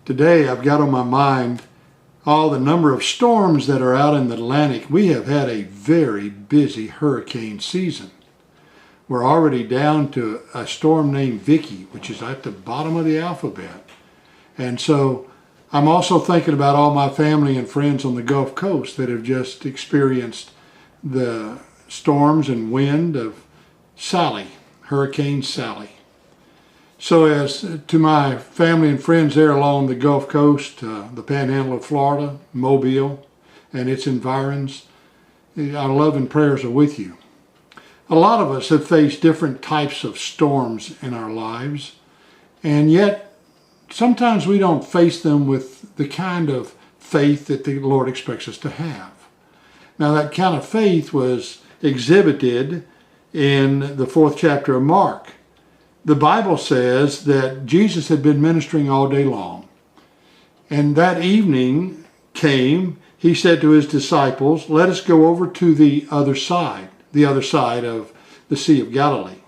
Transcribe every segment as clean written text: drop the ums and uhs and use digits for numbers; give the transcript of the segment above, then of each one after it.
Today I've got on my mind all the number of storms that are out in the Atlantic. We have had a very busy hurricane season. We're already down to a storm named Vicky, which is at the bottom of the alphabet. And so I'm also thinking about all my family and friends on the Gulf Coast that have just experienced the storms and wind of Sally, Hurricane Sally. So as to my family and friends there along the Gulf Coast, the Panhandle of Florida, Mobile, and its environs, our love and prayers are with you. A lot of us have faced different types of storms in our lives, and yet sometimes we don't face them with the kind of faith that the Lord expects us to have. Now that kind of faith was exhibited in the 4th chapter of Mark. The Bible says that Jesus had been ministering all day long. And that evening came, he said to his disciples, "Let us go over to the other side of the Sea of Galilee."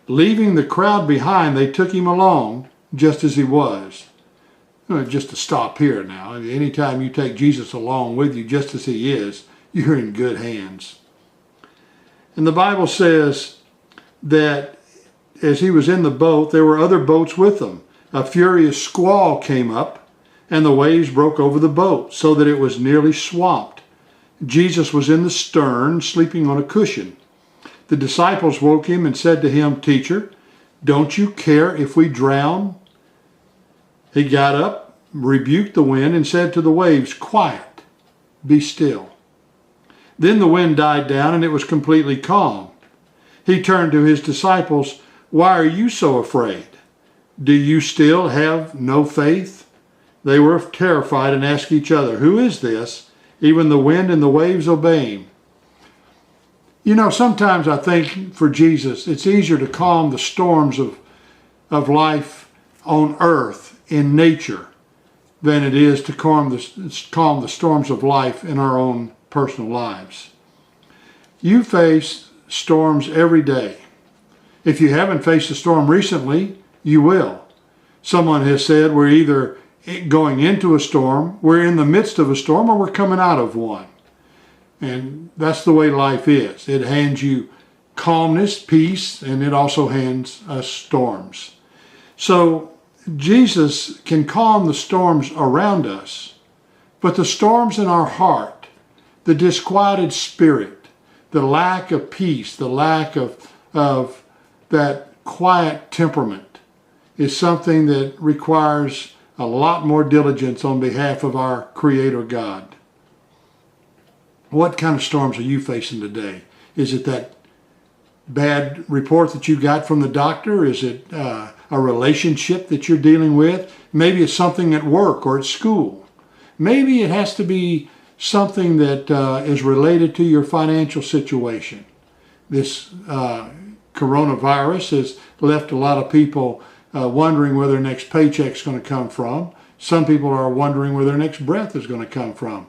Leaving the crowd behind, they took him along just as he was. Just to stop here now, anytime you take Jesus along with you just as he is, you're in good hands. And the Bible says that as he was in the boat, there were other boats with him. A furious squall came up, and the waves broke over the boat, so that it was nearly swamped. Jesus was in the stern, sleeping on a cushion. The disciples woke him and said to him, "Teacher, don't you care if we drown?" He got up, rebuked the wind, and said to the waves, "Quiet, be still." Then the wind died down, and it was completely calm. He turned to his disciples, "Why are you so afraid? Do you still have no faith?" They were terrified and asked each other, "Who is this? Even the wind and the waves obey him." You know, sometimes I think for Jesus, it's easier to calm the storms of life on earth, in nature, than it is to calm the storms of life in our own personal lives. You face storms every day. If you haven't faced a storm recently, you will. Someone has said we're either going into a storm, we're in the midst of a storm, or we're coming out of one. And that's the way life is. It hands you calmness, peace, and it also hands us storms. So Jesus can calm the storms around us, but the storms in our heart, the disquieted spirit, the lack of peace, the lack of that quiet temperament is something that requires a lot more diligence on behalf of our Creator God. What kind of storms are you facing today? Is it that bad report that you got from the doctor? Is it a relationship that you're dealing with? Maybe it's something at work or at school. Maybe it has to be something that is related to your financial situation. This coronavirus has left a lot of people wondering where their next paycheck's going to come from. Some people are wondering where their next breath is going to come from.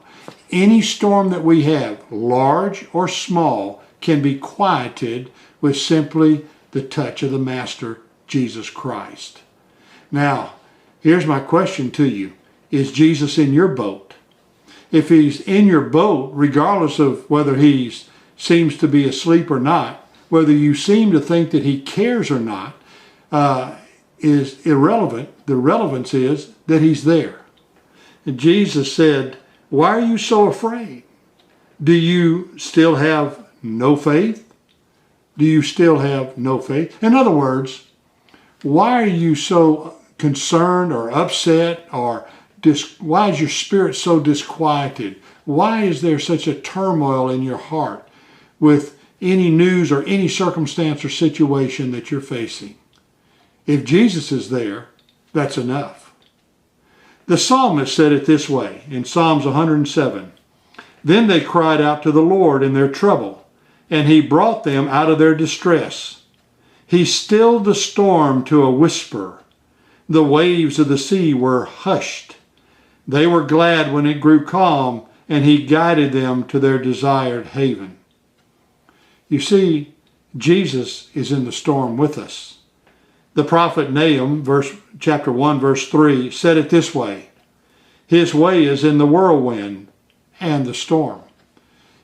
Any storm that we have, large or small, can be quieted with simply the touch of the Master, Jesus Christ. Now, here's my question to you. Is Jesus in your boat? If he's in your boat, regardless of whether he seems to be asleep or not, whether you seem to think that he cares or not, is irrelevant. The relevance is that he's there. And Jesus said, "Why are you so afraid? Do you still have no faith?" Do you still have no faith? In other words, why are you so concerned or upset, or why is your spirit so disquieted? Why is there such a turmoil in your heart with any news or any circumstance or situation that you're facing? If Jesus is there, that's enough. The psalmist said it this way in Psalms 107. "Then they cried out to the Lord in their trouble, and he brought them out of their distress. He stilled the storm to a whisper. The waves of the sea were hushed. They were glad when it grew calm, and he guided them to their desired haven." You see, Jesus is in the storm with us. The prophet Nahum, chapter 1, verse 3, said it this way: His way is in the whirlwind and the storm.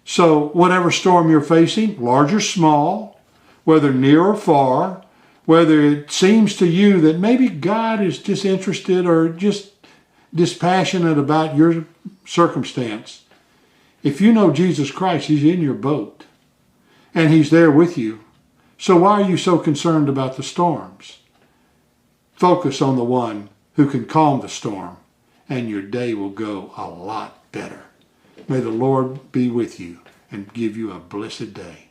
So whatever storm you're facing, large or small, whether near or far, whether it seems to you that maybe God is disinterested or just dispassionate about your circumstance, if you know Jesus Christ, He's in your boat and He's there with you. So why are you so concerned about the storms? Focus on the one who can calm the storm, and your day will go a lot better. May the Lord be with you and give you a blessed day.